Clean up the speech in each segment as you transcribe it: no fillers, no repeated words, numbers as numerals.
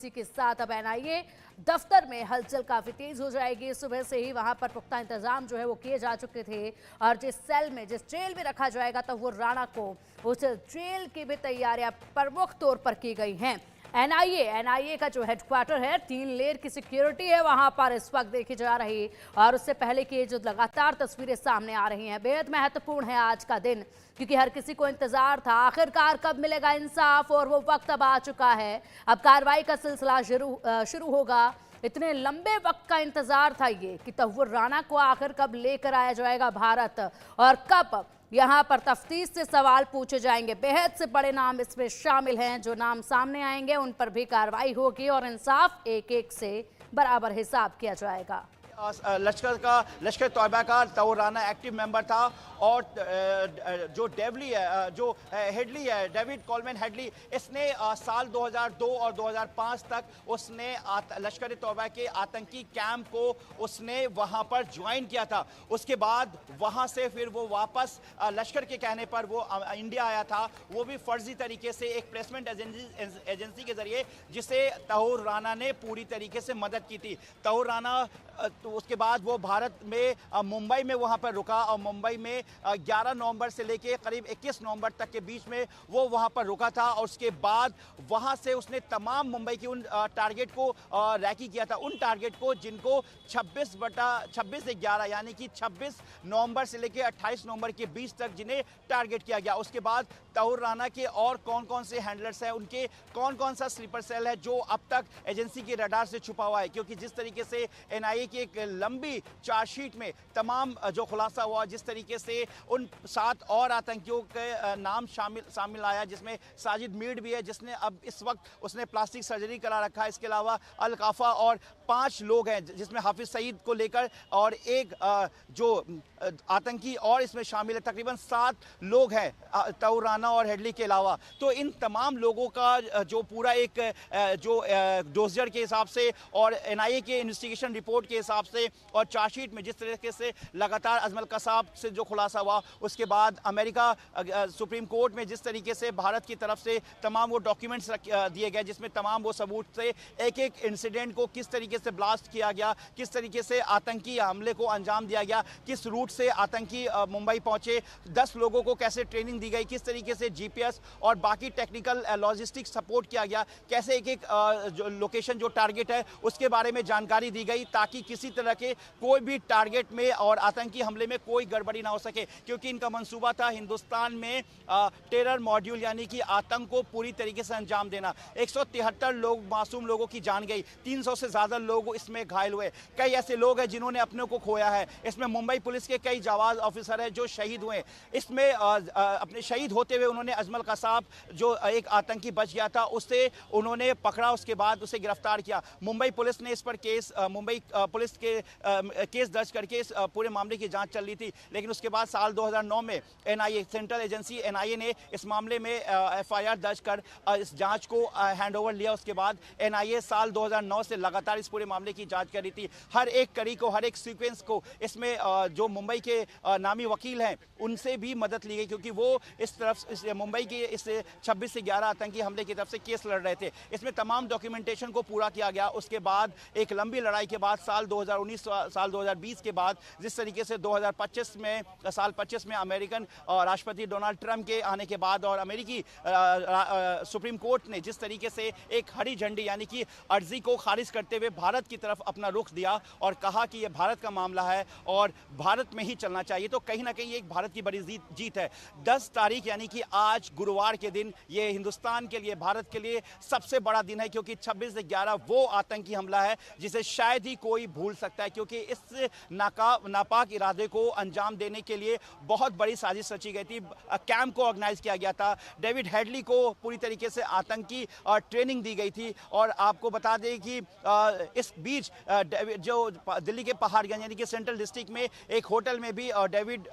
इसी के साथ अब एनआईए दफ्तर में हलचल काफी तेज हो जाएगी। सुबह से ही वहां पर पुख्ता इंतजाम जो है वो किए जा चुके थे और जिस सेल में जिस जेल में रखा जाएगा तो वो राणा को उस जेल की भी तैयारियां प्रमुख तौर पर की गई हैं। एनआईए का जो हेडक्वार्टर है 3 लेयर की सिक्योरिटी है वहां पर इस वक्त देखी जा रही। और उससे पहले की जो लगातार तस्वीरें सामने आ रही हैं बेहद महत्वपूर्ण है आज का दिन, क्योंकि हर किसी को इंतजार था आखिरकार कब मिलेगा इंसाफ, और वो वक्त अब आ चुका है। अब कार्रवाई का सिलसिला शुरू होगा। इतने लंबे वक्त का इंतजार था ये कि तहव्वुर राणा को आखिर कब लेकर आया जाएगा भारत और कब यहां पर तफ्तीश से सवाल पूछे जाएंगे। बेहद से बड़े नाम इसमें शामिल हैं। जो नाम सामने आएंगे उन पर भी कार्रवाई होगी और इंसाफ एक एक से बराबर हिसाब किया जाएगा। लश्कर तौयबा का तहव्वुर राणा एक्टिव मेंबर था और जो हेडली है डेविड कोलमैन हेडली, इसने साल 2002 और 2005 तक उसने लश्कर तौयबा के आतंकी कैंप को उसने वहां पर ज्वाइन किया था। उसके बाद वहां से फिर वो वापस लश्कर के कहने पर वो इंडिया आया था, वो भी फर्जी तरीके से एक प्लेसमेंट एजेंसी के जरिए, जिसे तहव्वुर राणा ने पूरी तरीके से मदद की थी। तहव्वुर राणा तो उसके बाद वो भारत में मुंबई में वहां पर रुका और मुंबई में 11 नवंबर से लेके करीब 21 नवंबर तक के बीच में वो वहां पर रुका था। और उसके बाद वहां से उसने तमाम मुंबई के उन टारगेट को रैकी किया था, उन टारगेट को जिनको 26/11 यानी कि 26 नवंबर से लेके 28 नवंबर के बीच तक जिन्हें टारगेट किया गया। उसके बाद तहव्वुर राणा के और कौन कौन से हैंडलर्स हैं, उनके कौन कौन सा स्लीपर सेल है जो अब तक एजेंसी के रडार से छुपा हुआ है, क्योंकि जिस तरीके से एनआईए की एक लंबी चार्जशीट में तमाम जो खुलासा हुआ, जिस तरीके से उन 7 और आतंकियों के नाम शामिल आया, जिसमें साजिद मीर भी है जिसने अब इस वक्त उसने प्लास्टिक सर्जरी करा रखा है। इसके अलावा अल-काफा और 5 लोग हैं जिसमें हाफिज सईद को लेकर और एक जो आतंकी और इसमें शामिल है। तकरीबन 7 लोग हैं तहव्वुर राणा और हेडली के अलावा। तो इन तमाम लोगों का जो पूरा एक जो डोसियर के हिसाब से और एनआईए के इन्वेस्टिगेशन रिपोर्ट के हिसाब से और चार्जशीट में जिस तरीके से लगातार अजमल कसाब से जो खुलासा हुआ, उसके बाद अमेरिका सुप्रीम कोर्ट में जिस तरीके से भारत की तरफ से तमाम वो डॉक्यूमेंट्स दिए गए, जिसमें तमाम वो सबूत से एक एक इंसिडेंट को किस तरीके से ब्लास्ट किया गया, किस तरीके से आतंकी हमले को अंजाम दिया गया, किस रूट से आतंकी मुंबई पहुंचे, 10 लोगों को कैसे ट्रेनिंग दी गई, किस तरीके से जीपीएस और बाकी टेक्निकल लॉजिस्टिक सपोर्ट किया गया, कैसे एक एक जो लोकेशन जो टारगेट है उसके बारे में जानकारी दी गई, ताकि किसी तरह के कोई भी टारगेट में और आतंकी हमले में कोई गड़बड़ी ना हो सके। क्योंकि इनका मंसूबा था हिंदुस्तान में टेरर मॉड्यूल यानी कि आतंक को पूरी तरीके से अंजाम देना। 173 लोग मासूम लोगों की जान गई, 300 से ज्यादा लोग इसमें घायल हुए। कई ऐसे लोग हैं जिन्होंने अपने को खोया है। इसमें मुंबई पुलिस के कई जाबाज ऑफिसर हैं जो शहीद हुए। इसमें अपने शहीद होते हुए उन्होंने अजमल कसाब जो एक आतंकी बच गया था उसे उन्होंने पकड़ा, उसके बाद उसे गिरफ्तार किया। मुंबई पुलिस ने इस पर मुंबई पुलिस के केस दर्ज करके इस पूरे मामले की जांच चल रही थी। लेकिन उसके बाद साल 2009 में एनआईए सेंट्रल एजेंसी एनआईए ने इस मामले में एफआईआर दर्ज कर इस जांच को हैंडओवर लिया। उसके बाद एनआईए साल 2009 से लगातार इस पूरे मामले की जांच कर रही थी। हर एक कड़ी को, हर एक सीक्वेंस को इसमें जो मुंबई के नामी वकील हैं उनसे भी मदद ली गई, क्योंकि वो इस तरफ मुंबई के इस 26 से 11 आतंकी हमले की तरफ से केस लड़ रहे थे। इसमें तमाम डॉक्यूमेंटेशन को पूरा किया गया। उसके बाद एक लंबी लड़ाई के बाद साल 2020 के बाद जिस तरीके से 2025 में साल 25 में अमेरिकन राष्ट्रपति डोनाल्ड ट्रंप के आने के बाद और अमेरिकी सुप्रीम कोर्ट ने जिस तरीके से एक हरी झंडी यानी कि अर्जी को खारिज करते हुए भारत की तरफ अपना रुख दिया और कहा कि यह भारत का मामला है और भारत में ही चलना चाहिए, तो कहीं ना कहीं एक भारत की बड़ी जीत है। 10 तारीख यानी कि आज गुरुवार के दिन ये हिंदुस्तान के लिए, भारत के लिए सबसे बड़ा दिन है, क्योंकि 26 से 11 वो आतंकी हमला है जिसे शायद ही कोई भूल सकता है, क्योंकि इस नापाक इरादे को अंजाम देने के लिए बहुत बड़ी साजिश रची गई थी। कैंप को ऑर्गेनाइज किया गया था। डेविड हेडली को पूरी तरीके से आतंकी ट्रेनिंग दी गई थी। और आपको बता दें कि इस बीच जो दिल्ली के पहाड़गंज यानी कि सेंट्रल डिस्ट्रिक्ट में एक होटल में भी डेविड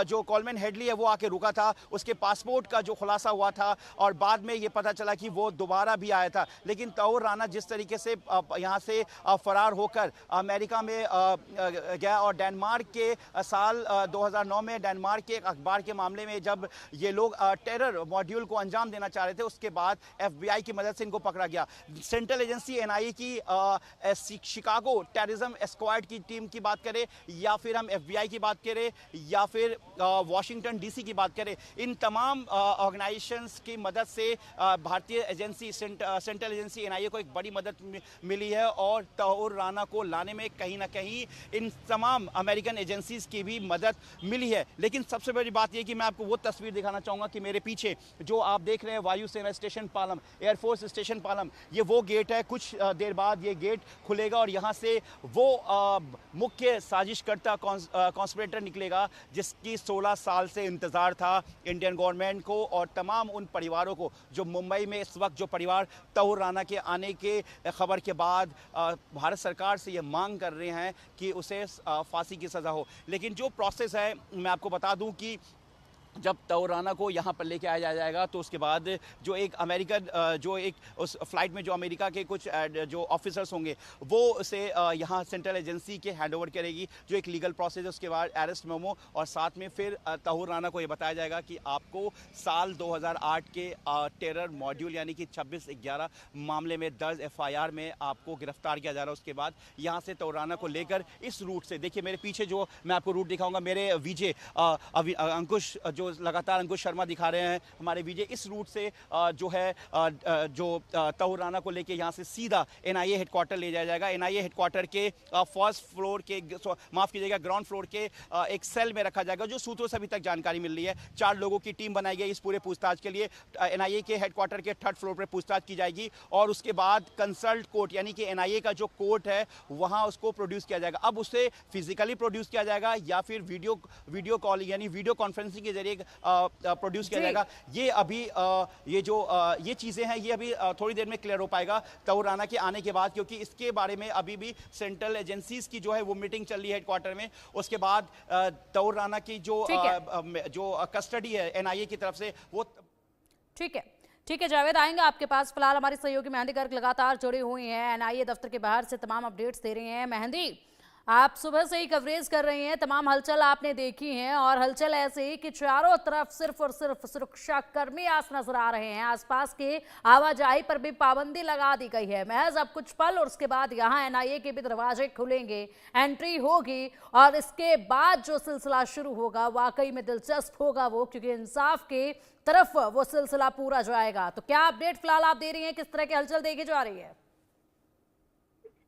जो कोलमैन हेडली है वो आके रुका था। उसके पासपोर्ट का जो खुलासा हुआ था और बाद में ये पता चला कि वो दोबारा भी आया था। लेकिन तहव्वुर राणा जिस तरीके से यहाँ से फरार होकर अमेरिका अमेरिका में गया और डेनमार्क के साल 2009 में डेनमार्क के एक अखबार के मामले में जब ये लोग टेरर मॉड्यूल को अंजाम देना चाह रहे थे, उसके बाद FBI की मदद से इनको पकड़ा गया। सेंट्रल एजेंसी NIA की शिकागो टेररिज्म स्क्वाड की टीम की बात करें या फिर हम FBI की बात करें या फिर वॉशिंगटन DC की बात करें, इन तमाम ऑर्गेनाइजेशंस की मदद से भारतीय एजेंसी सेंट्रल एजेंसी NIA को एक बड़ी मदद मिली है और तौर राना को लाने में कहीं ना कहीं इन तमाम अमेरिकन एजेंसीज की भी मदद मिली है। लेकिन सबसे बड़ी बात यह कि मैं आपको वो तस्वीर दिखाना चाहूँगा कि मेरे पीछे जो आप देख रहे हैं वायुसेना station Palam, air force station Palam, ये वो गेट है। कुछ देर बाद ये गेट खुलेगा और यहाँ से वो मुख्य साजिशकर्ता कॉन्स्पिरेटर निकलेगा जिसकी 16 साल से इंतज़ार था इंडियन गवर्नमेंट को और तमाम उन परिवारों को जो मुंबई में इस वक्त जो परिवार तौर राना के आने के खबर के बाद भारत सरकार से ये मांग कर रहे हैं कि उसे फांसी की सज़ा हो। लेकिन जो प्रोसेस है मैं आपको बता दूं कि जब तौर राना को यहाँ पर लेके आया जाएगा तो उसके बाद जो एक अमेरिकन जो एक उस फ्लाइट में जो अमेरिका के कुछ जो ऑफिसर्स होंगे वो उसे यहाँ सेंट्रल एजेंसी के हैंडओवर करेगी, जो एक लीगल प्रोसेस है। उसके बाद अरेस्ट मेमो और साथ में फिर तौर राना को ये बताया जाएगा कि आपको साल 2008 के टेरर मॉड्यूल यानी कि 26/11 मामले में दर्ज FIR में आपको गिरफ्तार किया जा रहा है। उसके बाद यहाँ से तौर राना को लेकर इस रूट से, देखिए मेरे पीछे जो मैं आपको रूट दिखाऊंगा, मेरे विजय अंकुश जो लगातार अंकुश शर्मा दिखा रहे हैं हमारे विजय, इस रूट से जो है जो तौर राना को लेके यहाँ से सीधा NIA हेडक्वार्टर ले जाया जाएगा। NIA हेडक्वार्टर के फर्स्ट फ्लोर के, माफ कीजिएगा, ग्राउंड फ्लोर के एक सेल में रखा जाएगा। जो सूत्रों से अभी तक जानकारी मिल रही है 4 लोगों की टीम बनाई गई इस पूरे पूछताछ के लिए। NIA के हेडक्वार्टर के 3rd फ्लोर पर पूछताछ की जाएगी और उसके बाद कंसल्ट कोर्ट यानी कि NIA का जो कोर्ट है वहां उसको प्रोड्यूस किया जाएगा। अब उसे फिजिकली प्रोड्यूस किया जाएगा या फिर वीडियो कॉलिंग यानी वीडियो कॉन्फ्रेंसिंग के जरिए प्रोड्यूस किया जाएगा। ये अभी ये चीजें हैं, ये अभी थोड़ी देर में क्लियर हो पाएगा तौर राना के आने के बाद, क्योंकि इसके बारे में अभी भी सेंट्रल एजेंसीज की जो है वो मीटिंग चल रही है हेडक्वार्टर में। उसके बाद तौर राना की जो कस्टडी है NIA की तरफ से वो ठीक है जावेद, आएंगे आपके पास। फिलहाल हमारी सहयोगी मेहंदी गर्ग लगातार जुड़ी हुई हैं, NIA दफ्तर के बाहर से तमाम अपडेट्स दे रही हैं। मेहंदी, आप सुबह से ही कवरेज कर रही हैं, तमाम हलचल आपने देखी हैं और हलचल ऐसे ही कि चारों तरफ सिर्फ और सिर्फ सुरक्षा कर्मी आस नजर आ रहे हैं। आसपास के आवाजाही पर भी पाबंदी लगा दी गई है। महज अब कुछ पल और उसके बाद यहाँ NIA के भी दरवाजे खुलेंगे, एंट्री होगी और इसके बाद जो सिलसिला शुरू होगा वाकई में दिलचस्प होगा वो, क्योंकि इंसाफ के तरफ वो सिलसिला पूरा जाएगा। तो क्या अपडेट फिलहाल आप दे रही हैं, किस तरह की हलचल देखी जा रही है?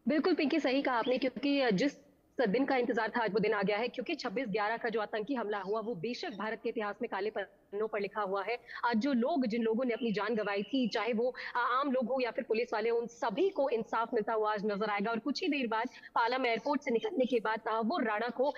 बिल्कुल पिंकी, सही कहा आपने, क्योंकि जिस दिन का इंतजार था आज वो दिन आ गया है। क्योंकि 26/11 का जो आतंकी हमला हुआ वो बेशक भारत के इतिहास में काले पन्नों पर लिखा हुआ है। आज जिन लोगों ने अपनी जान गंवाई थी, चाहे वो आम लोग हो या फिर पुलिस वाले, उन सभी को इंसाफ मिलता हुआ आज नजर आएगा। और कुछ ही देर बाद पालम एयरपोर्ट से निकलने के बाद तहव्वुर राणा को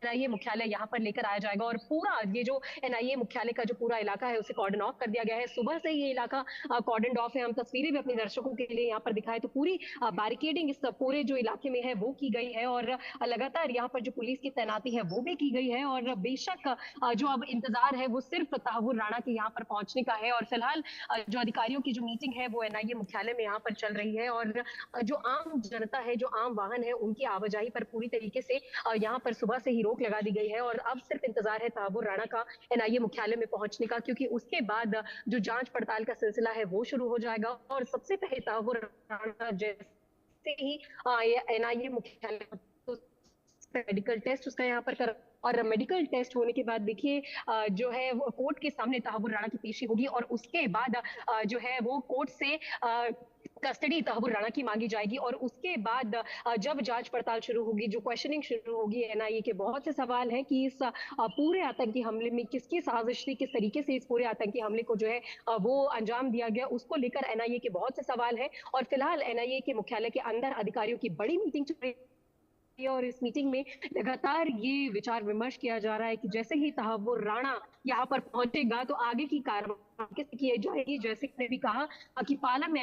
NIA मुख्यालय यहाँ पर लेकर आया जाएगा और पूरा ये जो NIA मुख्यालय का जो पूरा इलाका है उसे कॉर्डन ऑफ कर दिया गया है। सुबह से ये इलाका कॉर्डन ऑफ है। हम तस्वीरें भी अपने दर्शकों के लिए यहाँ पर दिखाएं तो पूरी बैरिकेडिंग इस पूरे जो इलाके में है वो की गई है और लगातार यहाँ पर जो पुलिस की तैनाती है वो भी की गई है। और बेशक जो अब इंतजार है वो सिर्फ तहव्वुर राणा के यहाँ पर पहुंचने का है। और फिलहाल जो अधिकारियों की जो मीटिंग है वो NIA मुख्यालय में यहाँ पर चल रही है और जो आम जनता है, जो आम वाहन है, उनकी आवाजाही पर पूरी तरीके से यहाँ पर सुबह से ही रोक लगा दी गई है। और अब सिर्फ इंतजार है तहव्वुर राणा का NIA मुख्यालय में पहुंचने का, क्योंकि उसके बाद जो जांच पड़ताल का सिलसिला है वो शुरू हो जाएगा। और सबसे पहले तहव्वुर राणा जैसे ही NIA मुख्यालय मेडिकल टेस्ट उसका यहाँ पर कर और मेडिकल टेस्ट होने के बाद देखिए जो है वो कोर्ट के सामने तहव्वुर राणा की पेशी होगी और उसके बाद जो है वो कोर्ट से कस्टडी तहव्वुर राणा की मांगी जाएगी। और उसके बाद जब जांच पड़ताल शुरू होगी, जो क्वेश्चनिंग शुरू होगी, NIA के बहुत से सवाल हैं कि इस पूरे आतंकी हमले में किसकी साजिश थी, किस तरीके से इस पूरे आतंकी हमले को जो है वो अंजाम दिया गया, उसको लेकर NIA के बहुत से सवाल हैं। और फिलहाल NIA के मुख्यालय के अंदर अधिकारियों की बड़ी मीटिंग चल रही है और इस मीटिंग में लगातार ये विचार विमर्श किया जा रहा है कि जैसे ही तहव्वुर राणा यहाँ पर पहुंचेगा तो आगे की कार्रवाई कैसे की जाएगी। जैसे कि भी कहा कि पालम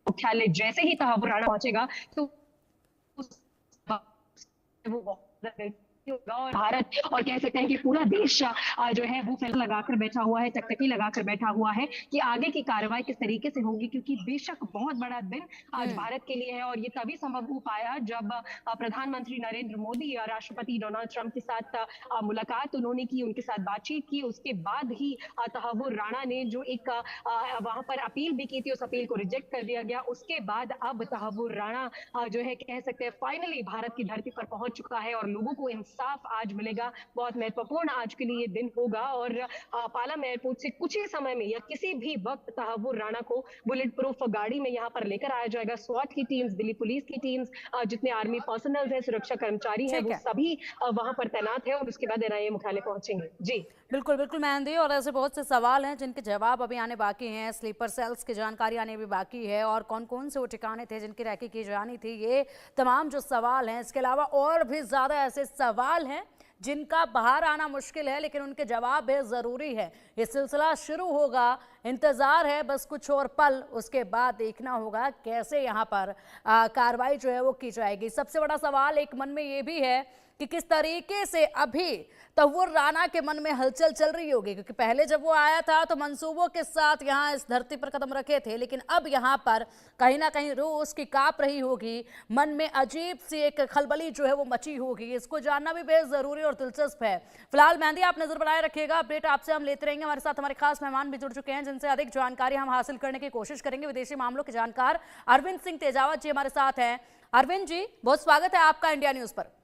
मुख्यालय जैसे ही तहव्वुर राणा पहुंचेगा तो वो होगा और भारत और कह सकते हैं कि पूरा देश जो है वो फैसला लगाकर बैठा हुआ है, टकटकी लगाकर बैठा हुआ है कि आगे की कार्रवाई किस तरीके से होगी, क्योंकि बेशक बहुत बड़ा दिन आज हम्म। भारत के लिए है और ये तभी संभव हो पाया जब प्रधानमंत्री नरेंद्र मोदी और राष्ट्रपति डोनाल्ड ट्रंप के साथ मुलाकात उन्होंने की, उनके साथ बातचीत की। उसके बाद ही तहव्वुर राणा ने जो एक वहां पर अपील भी की थी, उस अपील को रिजेक्ट कर दिया गया। उसके बाद अब तहव्वुर राणा जो है कह सकते हैं फाइनली भारत की धरती पर पहुंच चुका है और लोगों को इंसाफ आज मिलेगा। बहुत महत्वपूर्ण आज के लिए ये दिन होगा और पालम एयरपोर्ट से कुछ ही समय में या किसी भी वक्त तहव्वुर राणा को बुलेट प्रूफ गाड़ी में यहाँ पर लेकर आया जाएगा। स्वाट की टीम्स, दिल्ली पुलिस की टीम्स, जितने आर्मी पर्सनल है, सुरक्षा कर्मचारी हैं, ठीक वो है। सभी वहां पर तैनात है और उसके बाद एनआईए मुख्यालय पहुंचेंगे। जी बिल्कुल बिल्कुल मेहंदी, और ऐसे बहुत से सवाल हैं जिनके जवाब अभी आने बाकी हैं। स्लीपर सेल्स की जानकारी आने भी बाकी है, और कौन कौन से वो ठिकाने थे जिनकी रैकी की जानी थी, ये तमाम जो सवाल हैं। इसके अलावा और भी ज़्यादा ऐसे सवाल हैं जिनका बाहर आना मुश्किल है, लेकिन उनके जवाब है ज़रूरी है। ये सिलसिला शुरू होगा, इंतज़ार है बस कुछ और पल, उसके बाद देखना होगा कैसे यहाँ पर कार्रवाई जो है वो की जाएगी। सबसे बड़ा सवाल एक मन में ये भी है कि किस तरीके से अभी तहव्वुर राणा के मन में हलचल चल रही होगी, क्योंकि पहले जब वो आया था तो मंसूबों के साथ यहाँ इस धरती पर कदम रखे थे, लेकिन अब यहाँ पर कहीं ना कहीं रूह उसकी कांप रही होगी, मन में अजीब सी एक खलबली जो है वो मची होगी। इसको जानना भी बेहद जरूरी और दिलचस्प है। फिलहाल मेहंदी, आप नजर बनाए रखिएगा, अपडेट आपसे हम लेते रहेंगे। हमारे साथ हमारे खास मेहमान भी जुड़ चुके हैं जिनसे अधिक जानकारी हम हासिल करने की कोशिश करेंगे। विदेशी मामलों के जानकार अरविंद सिंह तेजावत जी हमारे साथ हैं। अरविंद जी, बहुत स्वागत है आपका इंडिया न्यूज पर।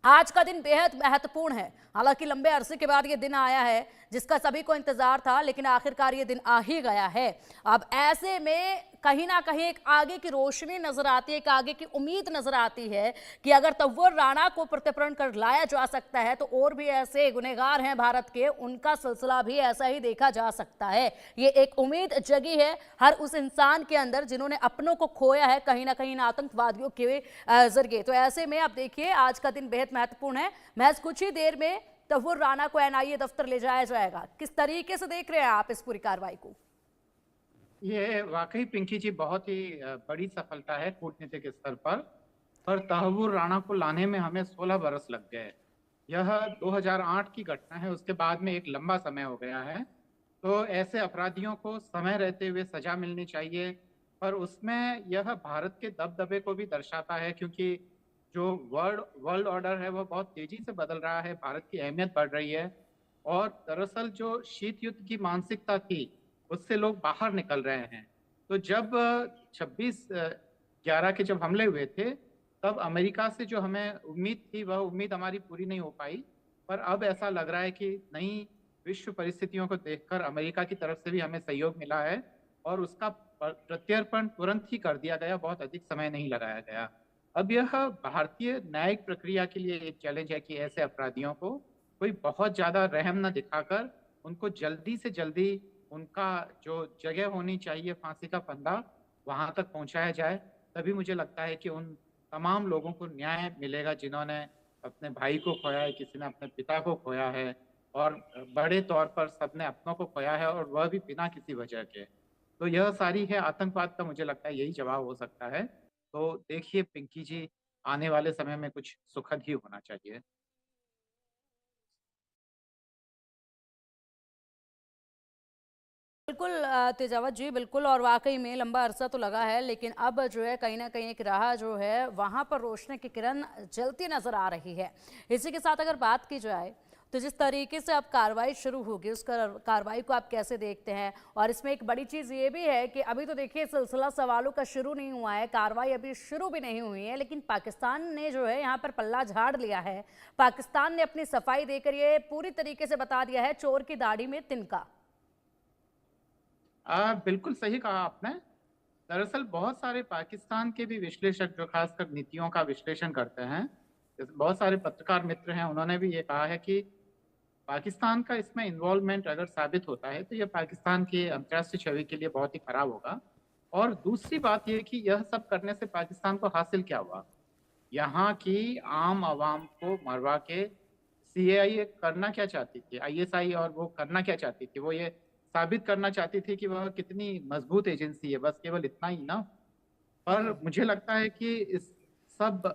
आज का दिन बेहद महत्वपूर्ण है, हालांकि लंबे अरसे के बाद ये दिन आया है जिसका सभी को इंतजार था, लेकिन आखिरकार ये दिन आ ही गया है। अब ऐसे में कहीं ना कहीं एक आगे की रोशनी नजर आती है, एक आगे की उम्मीद नजर आती है कि अगर तहव्वुर राणा को प्रत्यर्पण कर लाया जा सकता है तो और भी ऐसे गुनहगार हैं भारत के, उनका सिलसिला भी ऐसा ही देखा जा सकता है। ये एक उम्मीद जगी है हर उस इंसान के अंदर जिन्होंने अपनों को खोया है कहीं ना कहीं इन आतंकवादियों के जरिए। तो ऐसे में आप देखिए, आज का दिन बेहद महत्वपूर्ण है। महज कुछ ही देर में तहव्वुर राणा को एनआईए दफ्तर ले जाया जाएगा। किस तरीके से देख रहे हैं आप इस पूरी कार्रवाई को? ये वाकई पिंकी जी बहुत ही बड़ी सफलता है कूटनीतिक स्तर पर तहव्वुर राणा को लाने में हमें 16 बरस लग गए। यह 2008 की घटना है, उसके बाद में एक लंबा समय हो गया है। तो ऐसे अपराधियों को समय रहते हुए सजा मिलनी चाहिए, पर उसमें यह भारत के दबदबे को भी दर्शाता है, क्योंकि जो वर्ल्ड ऑर्डर है वह बहुत तेजी से बदल रहा है, भारत की अहमियत बढ़ रही है और दरअसल जो शीत युद्ध की मानसिकता थी उससे लोग बाहर निकल रहे हैं। तो जब 26/11 के जब हमले हुए थे, तब अमेरिका से जो हमें उम्मीद थी वह उम्मीद हमारी पूरी नहीं हो पाई, पर अब ऐसा लग रहा है कि नई विश्व परिस्थितियों को देखकर अमेरिका की तरफ से भी हमें सहयोग मिला है और उसका प्रत्यर्पण तुरंत ही कर दिया गया, बहुत अधिक समय नहीं लगाया गया। अब यह भारतीय न्यायिक प्रक्रिया के लिए एक चैलेंज है कि ऐसे अपराधियों को कोई बहुत ज्यादा रहम न दिखाकर उनको जल्दी से जल्दी उनका जो जगह होनी चाहिए फांसी का फंदा, वहां तक पहुंचाया जाए। तभी मुझे लगता है कि उन तमाम लोगों को न्याय मिलेगा जिन्होंने अपने भाई को खोया है, किसी ने अपने पिता को खोया है और बड़े तौर पर सबने अपनों को खोया है और वह भी बिना किसी वजह के। तो यह सारी है आतंकवाद का, मुझे लगता है यही जवाब हो सकता है। तो देखिए पिंकी जी, आने वाले समय में कुछ सुखद ही होना चाहिए। बिल्कुल तेजावत जी, बिल्कुल, और वाकई में लंबा अरसा तो लगा है, लेकिन अब जो है कहीं ना कहीं एक राह जो है वहां पर रोशनी की किरण जलती नजर आ रही है। इसी के साथ अगर बात की जाए तो जिस तरीके से अब कार्रवाई शुरू होगी, उस कार्रवाई को आप कैसे देखते हैं? और इसमें एक बड़ी चीज़ ये भी है कि अभी तो देखिए सिलसिला सवालों का शुरू नहीं हुआ है, कार्रवाई अभी शुरू भी नहीं हुई है, लेकिन पाकिस्तान ने जो है यहाँ पर पल्ला झाड़ लिया है। पाकिस्तान ने अपनी सफाई देकर ये पूरी तरीके से बता दिया है, चोर की दाढ़ी में तिनका। बिल्कुल सही कहा आपने। दरअसल बहुत सारे पाकिस्तान के भी विश्लेषक जो खासकर नीतियों का विश्लेषण करते हैं, बहुत सारे पत्रकार मित्र हैं, उन्होंने भी ये कहा है कि पाकिस्तान का इसमें इन्वॉल्वमेंट अगर साबित होता है तो यह पाकिस्तान की अंतर्राष्ट्रीय छवि के लिए बहुत ही खराब होगा। और दूसरी बात यह कि यह सब करने से पाकिस्तान को हासिल क्या हुआ? यहाँ की आम आवाम को मरवा के सीएआई करना क्या चाहती थी, आईएसआई, और वो करना क्या चाहती थी? वो ये साबित करना चाहती थी कि वह कितनी मजबूत एजेंसी है, बस केवल इतना ही ना। पर मुझे लगता है कि इस सब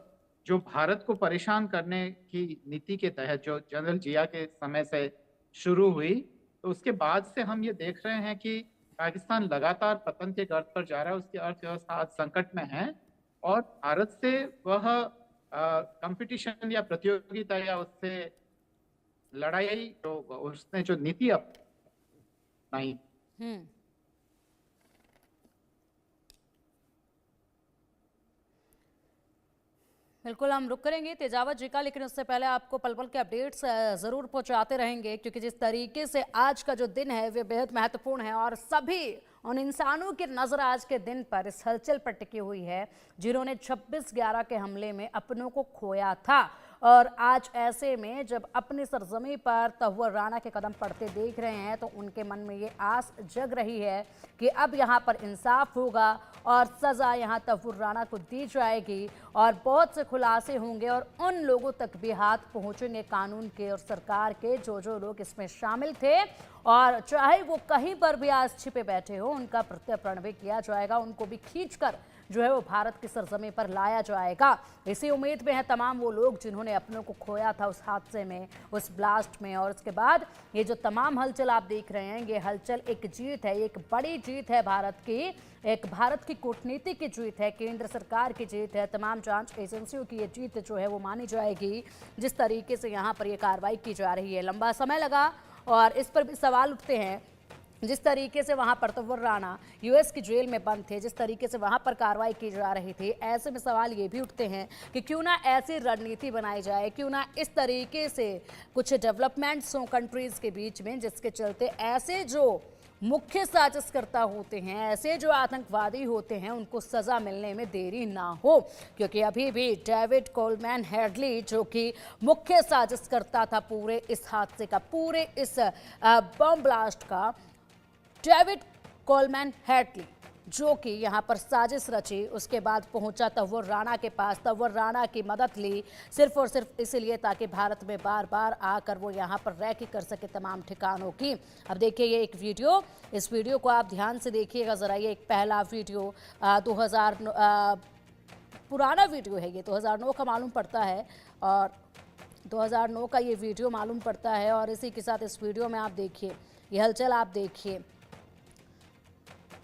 जो भारत को परेशान करने की नीति के तहत जो जनरल जिया के समय से शुरू हुई, तो उसके बाद से हम ये देख रहे हैं कि पाकिस्तान लगातार पतन के गर्त पर जा रहा है, उसकी अर्थव्यवस्था आज संकट में है और भारत से वह कंपटीशन या प्रतियोगिता या उससे लड़ाई जो उसने जो नीति अपनाई। हम्म। बिल्कुल, हम रुक करेंगे तेजावत जी का, लेकिन उससे पहले आपको पल पल के अपडेट्स ज़रूर पहुंचाते रहेंगे, क्योंकि जिस तरीके से आज का जो दिन है वे बेहद महत्वपूर्ण है और सभी उन इंसानों की नज़र आज के दिन पर इस हलचल पर टिकी हुई है जिन्होंने 26/11 के हमले में अपनों को खोया था। और आज ऐसे में जब अपनी सरजमी पर तहव्वुर राणा के कदम पड़ते देख रहे हैं तो उनके मन में ये आस जग रही है कि अब यहाँ पर इंसाफ होगा और सज़ा यहाँ तहव्वुर राणा को दी जाएगी और बहुत से खुलासे होंगे और उन लोगों तक भी हाथ पहुँचेंगे कानून के और सरकार के जो लोग इसमें शामिल थे, और चाहे वो कहीं पर भी आज छिपे बैठे हो उनका प्रत्यर्पण भी किया जाएगा, उनको भी खींचकर जो है वो भारत की सरजमी पर लाया जाएगा। इसी उम्मीद में है तमाम वो लोग जिन्होंने अपनों को खोया था उस हादसे में, उस ब्लास्ट में। और उसके बाद ये जो तमाम हलचल आप देख रहे हैं, ये हलचल एक जीत है, एक बड़ी जीत है भारत की, एक भारत की कूटनीति की जीत है, केंद्र सरकार की जीत है, तमाम जांच एजेंसियों की ये जीत जो है वो मानी जाएगी। जिस तरीके से यहाँ पर ये कार्रवाई की जा रही है, लंबा समय लगा और इस पर भी सवाल उठते हैं। जिस तरीके से वहां पर तहव्वुर राणा यूएस की जेल में बंद थे, जिस तरीके से वहां पर कार्रवाई की जा रही थी, ऐसे में सवाल ये भी उठते हैं कि क्यों ना ऐसी रणनीति बनाई जाए, क्यों ना इस तरीके से कुछ डेवलपमेंट्स हों कंट्रीज के बीच में, जिसके चलते ऐसे जो मुख्य साजिशकर्ता होते हैं, ऐसे जो आतंकवादी होते हैं, उनको सजा मिलने में देरी ना हो। क्योंकि अभी भी डेविड कोलमैन हेडली जो कि मुख्य साजिशकर्ता था पूरे इस हादसे का, पूरे इस बम ब्लास्ट का, डेविड कोलमैन हेडली जो कि यहाँ पर साजिश रची, उसके बाद पहुंचा तहव्वुर राणा के पास, तहव्वुर राणा की मदद ली सिर्फ और सिर्फ इसलिए ताकि भारत में बार बार आकर वो यहाँ पर रैकी कर सके तमाम ठिकानों की। अब देखिए ये एक वीडियो, इस वीडियो को आप ध्यान से देखिएगा ज़रा। ये एक पहला वीडियो 2000 पुराना वीडियो है, ये 2009 का मालूम पड़ता है और 2009 का ये वीडियो मालूम पड़ता है। और इसी के साथ इस वीडियो में आप देखिए ये हलचल, आप देखिए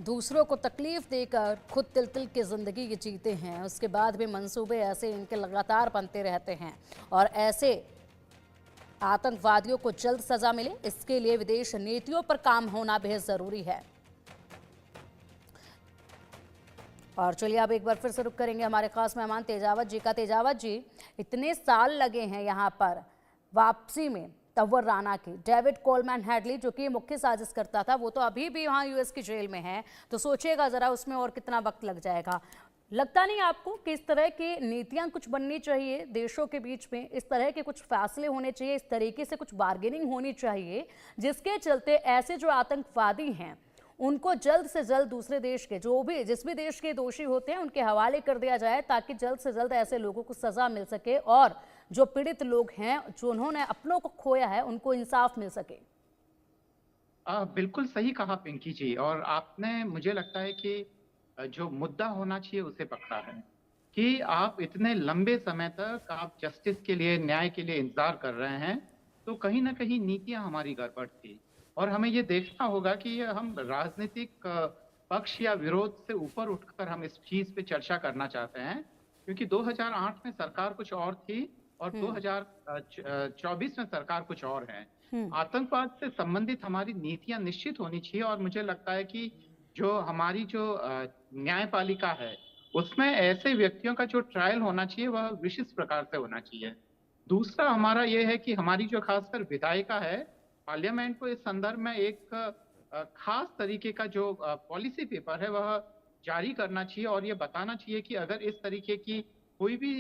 दूसरों को तकलीफ देकर खुद तिल तिल की ज़िंदगी की जीते हैं, उसके बाद भी मंसूबे ऐसे इनके लगातार बनते रहते हैं और ऐसे आतंकवादियों को जल्द सजा मिले, इसके लिए विदेश नीतियों पर काम होना बेहद ज़रूरी है। और चलिए अब एक बार फिर से रुक करेंगे हमारे खास मेहमान तेजावत जी का। तेजावत जी, इतने साल लगे हैं यहाँ पर वापसी में तहव्वुर राणा की, डेविड कोलमैन हेडली जो कि मुख्य साजिश करता था वो तो अभी भी वहाँ यूएस की जेल में है, तो सोचिएगा ज़रा उसमें और कितना वक्त लग जाएगा। लगता नहीं आपको कि इस तरह की नीतियाँ कुछ बननी चाहिए देशों के बीच में, इस तरह के कुछ फैसले होने चाहिए, इस तरीके से कुछ बार्गेनिंग होनी चाहिए जिसके चलते ऐसे जो आतंकवादी हैं उनको जल्द से जल्द दूसरे देश के जिस भी देश के दोषी होते हैं उनके हवाले कर दिया जाए, ताकि जल्द से जल्द ऐसे लोगों को सजा मिल सके और जो पीड़ित लोग हैं, जो उन्होंने अपनों को खोया है, उनको इंसाफ मिल सके। बिल्कुल सही कहा पिंकी जी, और आपने, मुझे लगता है कि जो मुद्दा होना चाहिए उसे पकड़ा है कि आप इतने लंबे समय तक आप जस्टिस के लिए, न्याय के लिए इंतजार कर रहे हैं, तो कहीं ना कहीं नीतियां हमारी गड़बड़ थी। और हमें ये देखना होगा कि ये हम राजनीतिक पक्ष या विरोध से ऊपर उठकर हम इस चीज पे चर्चा करना चाहते हैं, क्योंकि 2008 में सरकार कुछ और थी और 2024 में सरकार कुछ और है। आतंकवाद से संबंधित हमारी नीतियां निश्चित होनी चाहिए और मुझे लगता है कि जो हमारी जो न्यायपालिका है उसमें ऐसे व्यक्तियों का जो ट्रायल होना चाहिए वह विशिष्ट प्रकार से होना चाहिए। दूसरा हमारा ये है कि हमारी जो खासकर विधायिका है, पार्लियामेंट को इस संदर्भ में एक खास तरीके का जो पॉलिसी पेपर है वह जारी करना चाहिए और ये बताना चाहिए कि अगर इस तरीके की कोई भी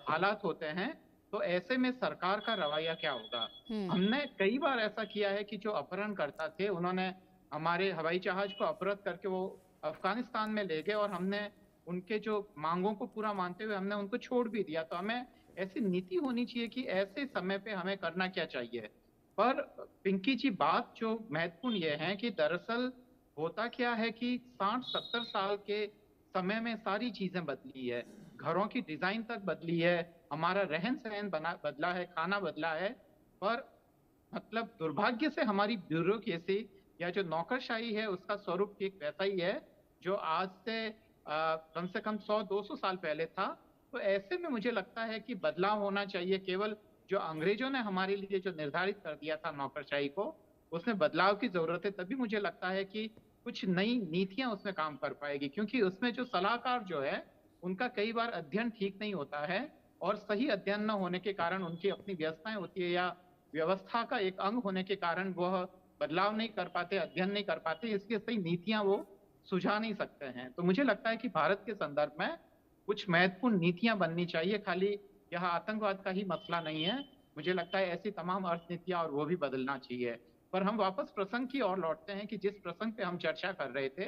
हालात होते हैं तो ऐसे में सरकार का रवैया क्या होगा। हमने कई बार ऐसा किया है कि जो अपहरणकर्ता थे उन्होंने हमारे हवाई जहाज को अपहृत करके वो अफगानिस्तान में ले गए और हमने उनके जो मांगों को पूरा मानते हुए हमने उनको छोड़ भी दिया। तो हमें ऐसी नीति होनी चाहिए कि ऐसे समय पे हमें करना क्या चाहिए। पर पिंकी जी, बात जो महत्वपूर्ण ये है कि दरअसल होता क्या है कि 60-70 साल के समय में सारी चीजें बदली है, घरों की डिजाइन तक बदली है, हमारा रहन सहन बदला है, खाना बदला है। पर मतलब दुर्भाग्य से हमारी ब्यूरोक्रेसी या जो नौकरशाही है उसका स्वरूप ठीक वैसा ही है जो आज से कम से कम 100-200 साल पहले था। तो ऐसे में मुझे लगता है कि बदलाव होना चाहिए। केवल जो अंग्रेजों ने हमारे लिए जो निर्धारित कर दिया था नौकरशाही को, उसमें बदलाव की जरूरत है। तभी मुझे लगता है कि कुछ नई नीतियां उसमें काम कर पाएगी, क्योंकि उसमें जो सलाहकार जो है उनका कई बार अध्ययन ठीक नहीं होता है, और सही अध्ययन न होने के कारण उनकी अपनी व्यवस्थाएं होती है या व्यवस्था का एक अंग होने के कारण वह बदलाव नहीं कर पाते, अध्ययन नहीं कर पाते, इसलिए सही नीतियां वो सुझा नहीं सकते हैं। तो मुझे लगता है कि भारत के संदर्भ में कुछ महत्वपूर्ण नीतियां बननी चाहिए। खाली यह आतंकवाद का ही मसला नहीं है, मुझे लगता है ऐसी तमाम अर्थनीतियां और वो भी बदलना चाहिए। पर हम वापस प्रसंग की ओर लौटते हैं कि जिस प्रसंग पे हम चर्चा कर रहे थे,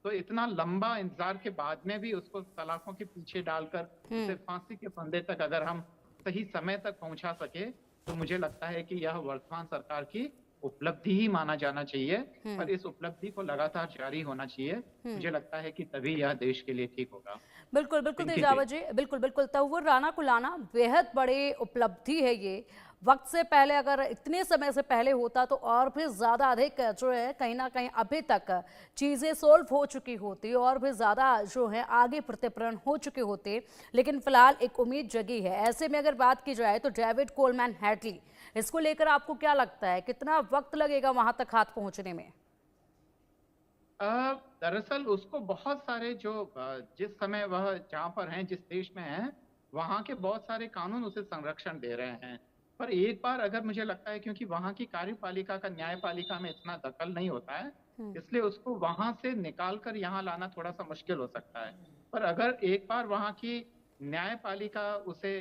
तो इतना लंबा इंतजार के बाद में भी उसको सलाखों के पीछे डालकर उसे फांसी के फंदे तक अगर हम सही समय तक पहुंचा सके, तो मुझे लगता है कि यह वर्तमान सरकार की उपलब्धि ही माना जाना चाहिए। पर इस उपलब्धि को लगातार जारी होना चाहिए। मुझे लगता है कि तभी यह देश के लिए ठीक होगा। बिल्कुल बिल्कुल पिंकी जी। तेजावत जी, बिल्कुल बिल्कुल तौर राणा को लाना बेहद बड़ी उपलब्धि है। ये वक्त से पहले, अगर इतने समय से पहले होता तो और भी ज़्यादा अधिक जो है कहीं ना कहीं अभी तक चीज़ें सोल्व हो चुकी होती और भी ज़्यादा जो है आगे प्रतिप्रण हो चुके होते। लेकिन फिलहाल एक उम्मीद जगी है। ऐसे में अगर बात की जाए तो डेविड कोलमैन हेडली, इसको लेकर आपको क्या लगता है, कितना वक्त लगेगा वहां तक हाथ पहुंचने में? दरअसल उसको बहुत सारे जो जिस समय वह जहाँ पर हैं, जिस देश में हैं, वहाँ के बहुत सारे कानून उसे संरक्षण दे रहे हैं। पर एक बार अगर मुझे लगता है, क्योंकि वहाँ की कार्यपालिका का न्यायपालिका में इतना दखल नहीं होता है, इसलिए उसको वहां से निकाल कर यहाँ लाना थोड़ा सा मुश्किल हो सकता है। पर अगर एक बार वहाँ की न्यायपालिका उसे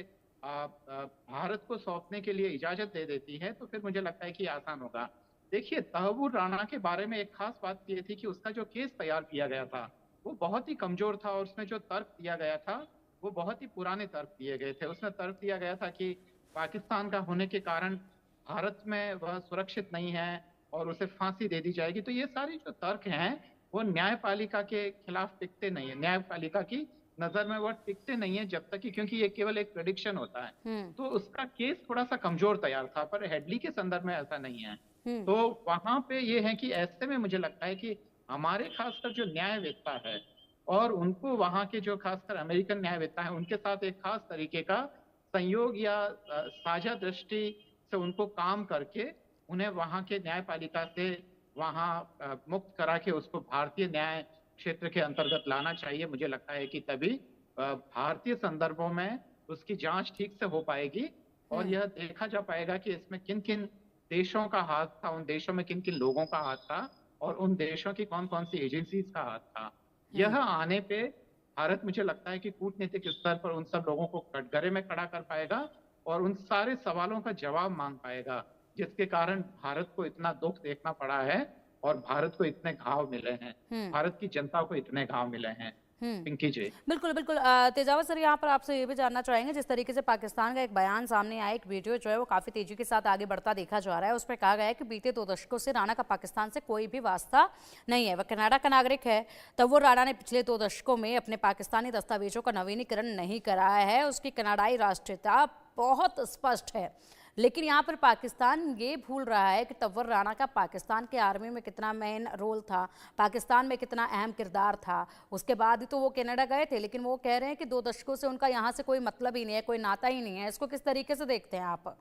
भारत को सौंपने के लिए इजाजत दे देती है, तो फिर मुझे लगता है कि आसान होगा। देखिए, तहव्वुर राणा के बारे में एक खास बात ये थी कि उसका जो केस तैयार किया गया था, वो बहुत ही कमजोर था, और उसमें जो तर्क दिया गया था, वो बहुत ही पुराने तर्क दिए गए थे। उसमें तर्क दिया गया था कि पाकिस्तान का होने के कारण भारत में वह सुरक्षित नहीं है और उसे फांसी दे दी जाएगी। तो ये सारे जो तर्क हैं, वो न्यायपालिका के खिलाफ टिकते नहीं है। न्यायपालिका की नजर में वो टिकते नहीं है जब तक कि, क्योंकि ये केवल एक प्रेडिक्शन होता है। तो उसका केस थोड़ा सा कमजोर तैयार था, पर हेडली के संदर्भ में ऐसा नहीं है। तो वहां पे ये है कि ऐसे में मुझे लगता है कि हमारे खासकर जो न्यायवेत्ता है, और उनको वहां के जो खासकर अमेरिकन न्यायवेत्ता है, उनके साथ एक खास तरीके का संयोग या साझा दृष्टि से उनको काम करके उन्हें वहां के न्यायपालिका से वहां मुक्त करा के उसको भारतीय न्याय क्षेत्र के अंतर्गत लाना चाहिए। मुझे लगता है कि तभी भारतीय संदर्भों में उसकी जांच ठीक से हो पाएगी, और यह देखा जा पाएगा कि इसमें किन किन देशों का हाथ था, उन देशों में किन किन लोगों का हाथ था, और उन देशों की कौन कौन सी एजेंसीज का हाथ था। यह आने पे भारत, मुझे लगता है कि कूटनीतिक स्तर पर उन सब लोगों को कटघरे में खड़ा कर पाएगा और उन सारे सवालों का जवाब मांग पाएगा, जिसके कारण भारत को इतना दुख देखना पड़ा है और भारत को इतने घाव मिले हैं, भारत की जनता को इतने घाव मिले हैं। पिंकी जी। बिल्कुल बिल्कुल तेजावत सर, यहाँ पर आपसे ये भी जानना चाहेंगे, जिस तरीके से पाकिस्तान का एक बयान सामने आया, एक वीडियो जो है वो काफी तेजी के साथ आगे बढ़ता देखा जा रहा है। उसमें कहा गया है कि बीते 2 दशकों से राणा का पाकिस्तान से कोई भी वास्ता नहीं है, वह कनाडा का नागरिक है। तब वो राणा ने पिछले 2 दशकों में अपने पाकिस्तानी दस्तावेजों का नवीनीकरण नहीं कराया है। उसकी कनाडाई राष्ट्रीयता बहुत स्पष्ट है। लेकिन यहाँ पर पाकिस्तान ये भूल रहा है कि तंवर राणा का पाकिस्तान के आर्मी में कितना मेन रोल था, पाकिस्तान में कितना अहम किरदार था। उसके बाद ही तो वो कनाडा गए थे, लेकिन वो कह रहे हैं कि 2 दशकों से उनका यहाँ से कोई मतलब ही नहीं है, कोई नाता ही नहीं है। इसको किस तरीके से देखते हैं आप?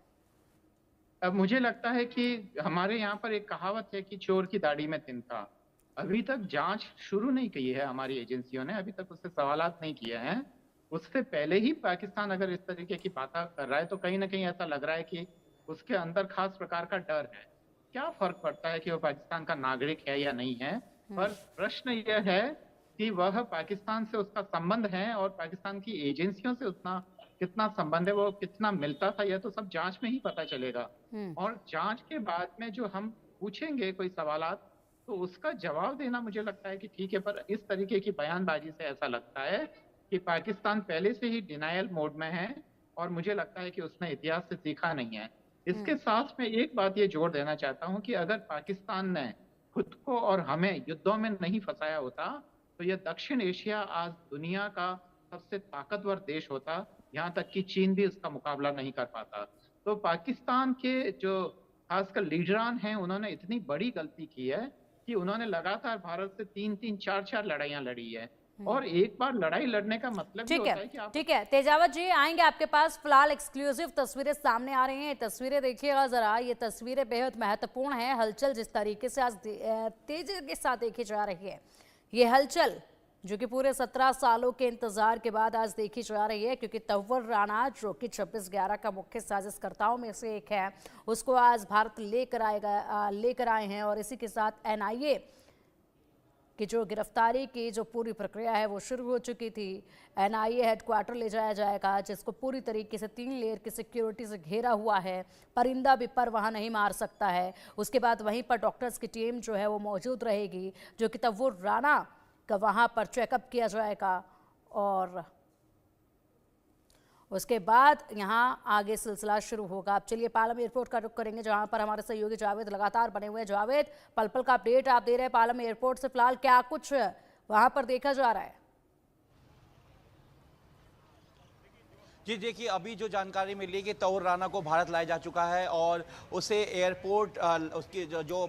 अब मुझे लगता है कि हमारे यहाँ पर एक कहावत है कि चोर की दाढ़ी में तिनका। अभी तक जांच शुरू नहीं की है हमारी एजेंसियों ने, अभी तक उससे सवालात नहीं किए हैं। उससे पहले ही पाकिस्तान अगर इस तरीके की बात कर रहा है, तो कहीं ना कहीं ऐसा लग रहा है कि उसके अंदर खास प्रकार का डर है। क्या फर्क पड़ता है कि वो पाकिस्तान का नागरिक है या नहीं है, पर प्रश्न यह है कि वह पाकिस्तान से उसका संबंध है और पाकिस्तान की एजेंसियों से उतना कितना संबंध है, वो कितना मिलता था, यह तो सब जांच में ही पता चलेगा। और जांच के बाद में जो हम पूछेंगे कोई सवालात, तो उसका जवाब देना मुझे लगता है कि ठीक है। पर इस तरीके की बयानबाजी से ऐसा लगता है कि पाकिस्तान पहले से ही डिनायल मोड में है, और मुझे लगता है कि उसने इतिहास से सीखा नहीं है। इसके साथ में एक बात ये जोड़ देना चाहता हूं कि अगर पाकिस्तान ने खुद को और हमें युद्धों में नहीं फंसाया होता, तो यह दक्षिण एशिया आज दुनिया का सबसे ताकतवर देश होता, यहाँ तक कि चीन भी उसका मुकाबला नहीं कर पाता। तो पाकिस्तान के जो खासकर लीडरान हैं, उन्होंने इतनी बड़ी गलती की है कि उन्होंने लगातार भारत से 3-3, 4-4 लड़ाइयाँ लड़ी हैं। और एक बार लड़ाई लड़ने का मतलब ये ठीक होता है, है कि आप ठीक है। तेजावत जी आएंगे आपके पास। फिलहाल एक्सक्लूसिव तस्वीरें सामने आ रही हैं। ये तस्वीरें देखिएगा जरा, ये तस्वीरें बेहद महत्वपूर्ण हैं। हलचल जिस तरीके से आज तेजी के साथ देखी जा रही है, ये हलचल जो कि पूरे 17 सालों के इंतजार के बाद आज देखी जा रही है, क्योंकि तंवर राणा जो कि 26/11 का मुख्य साजिशकर्ताओं में से एक है, उसको आज भारत लेकर आए हैं। और इसी के साथ NIA कि जो गिरफ्तारी की जो पूरी प्रक्रिया है वो शुरू हो चुकी थी। NIA हेडक्वार्टर ले जाया जाएगा, जिसको पूरी तरीके से 3 लेयर की सिक्योरिटी से घेरा हुआ है। परिंदा भी पर वहाँ नहीं मार सकता है। उसके बाद वहीं पर डॉक्टर्स की टीम जो है वो मौजूद रहेगी, जो कि तंवर राणा का वहाँ पर चेकअप किया जाएगा। और उसके बाद यहाँ आगे सिलसिला शुरू होगा। अब चलिए पालम एयरपोर्ट का रुख करेंगे, जहाँ पर हमारे सहयोगी जावेद लगातार बने हुए हैं। जावेद, पल पल का अपडेट आप दे रहे हैं पालम एयरपोर्ट से। फिलहाल क्या कुछ वहाँ पर देखा जा रहा है? जी देखिए, अभी जो जानकारी मिली कि तंवर राणा को भारत लाया जा चुका है और उसे एयरपोर्ट उसकी जो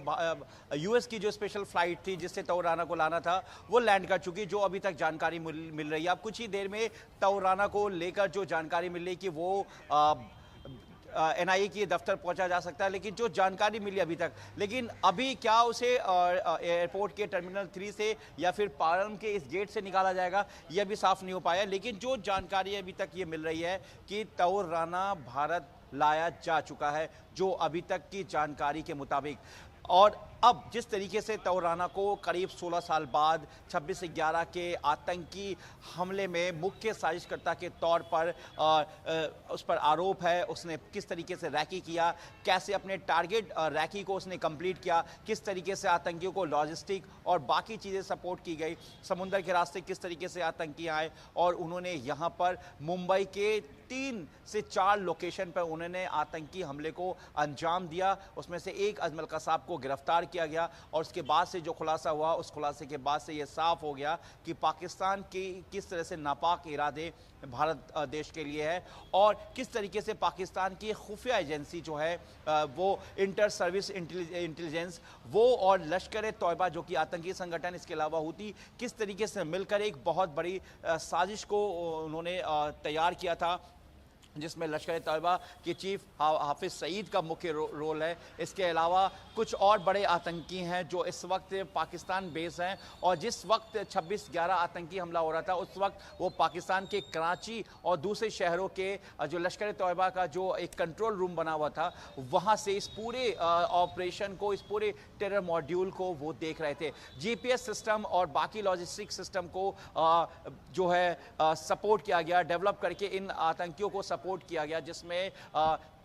US की जो स्पेशल फ्लाइट थी जिससे तंवर राणा को लाना था वो लैंड कर चुकी, जो अभी तक जानकारी मिल रही है। अब कुछ ही देर में तंवर राणा को लेकर जो जानकारी मिली कि वो NIA की दफ्तर पहुंचा जा सकता है, लेकिन जो जानकारी मिली अभी तक, लेकिन अभी क्या उसे एयरपोर्ट के टर्मिनल 3 से या फिर पालम के इस गेट से निकाला जाएगा, यह भी साफ नहीं हो पाया। लेकिन जो जानकारी अभी तक ये मिल रही है कि तंवर राणा भारत लाया जा चुका है, जो अभी तक की जानकारी के मुताबिक। और अब जिस तरीके से तंवर राणा को करीब 16 साल बाद 26/11 के आतंकी हमले में मुख्य साजिशकर्ता के तौर पर उस पर आरोप है, उसने किस तरीके से रैकी किया, कैसे अपने टारगेट रैकी को उसने कंप्लीट किया, किस तरीके से आतंकियों को लॉजिस्टिक और बाकी चीज़ें सपोर्ट की गई, समुद्र के रास्ते किस तरीके से आतंकी आए और उन्होंने यहाँ पर मुंबई के 3 से 4 लोकेशन पर उन्होंने आतंकी हमले को अंजाम दिया। उसमें से एक अजमल कसाब को गिरफ्तार किया गया और उसके बाद से जो खुलासा हुआ, उस खुलासे के बाद से ये साफ हो गया कि पाकिस्तान की किस तरह से नापाक इरादे भारत देश के लिए है और किस तरीके से पाकिस्तान की खुफिया एजेंसी जो है वो इंटर सर्विस इंटेलिजेंस वो और लश्कर तौयबा जो कि आतंकी संगठन, इसके अलावा हुती, किस तरीके से मिलकर एक बहुत बड़ी साजिश को उन्होंने तैयार किया था, जिसमें लश्कर तौयबा के चीफ हाफिज सईद का मुख्य रोल है। इसके अलावा कुछ और बड़े आतंकी हैं जो इस वक्त पाकिस्तान बेस हैं और जिस वक्त 26/11 आतंकी हमला हो रहा था उस वक्त वो पाकिस्तान के कराची और दूसरे शहरों के जो लश्कर तौयबा का जो एक कंट्रोल रूम बना हुआ था, वहाँ से इस पूरे ऑपरेशन को, इस पूरे टेरर मॉड्यूल को वो देख रहे थे। GPS सिस्टम और बाकी लॉजिस्टिक सिस्टम को जो है सपोर्ट किया गया, डेवलप करके इन आतंकियों को सपोर्ट किया गया, जिसमें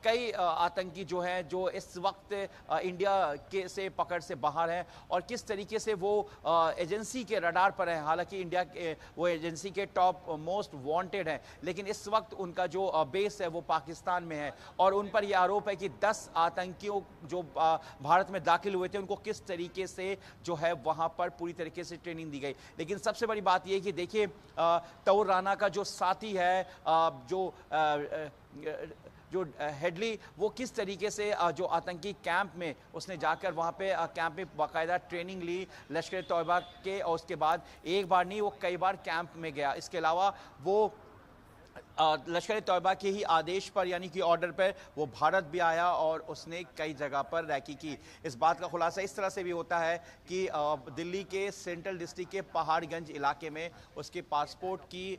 कई आतंकी जो हैं जो इस वक्त इंडिया के से पकड़ से बाहर हैं और किस तरीके से वो एजेंसी के रडार पर हैं। हालांकि इंडिया के वो एजेंसी के टॉप मोस्ट वांटेड हैं, लेकिन इस वक्त उनका जो बेस है वो पाकिस्तान में है और उन पर यह आरोप है कि 10 आतंकियों जो भारत में दाखिल हुए थे उनको किस तरीके से जो है वहाँ पर पूरी तरीके से ट्रेनिंग दी गई। लेकिन सबसे बड़ी बात यह कि देखिए तंवर राणा का जो साथी है जो हेडली, वो किस तरीके से जो आतंकी कैंप में उसने जाकर वहाँ पे कैंप में बाकायदा ट्रेनिंग ली लश्कर तौयबा के और उसके बाद एक बार नहीं वो कई बार कैंप में गया। इसके अलावा वो लश्कर तौयबा के ही आदेश पर यानी कि ऑर्डर पर वो भारत भी आया और उसने कई जगह पर रैकी की। इस बात का खुलासा इस तरह से भी होता है कि दिल्ली के सेंट्रल डिस्ट्रिक्ट के पहाड़गंज इलाके में उसके पासपोर्ट की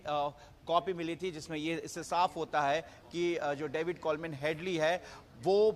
कॉपी मिली थी, जिसमें ये इससे साफ होता है कि जो डेविड कॉलमैन हेडली है वो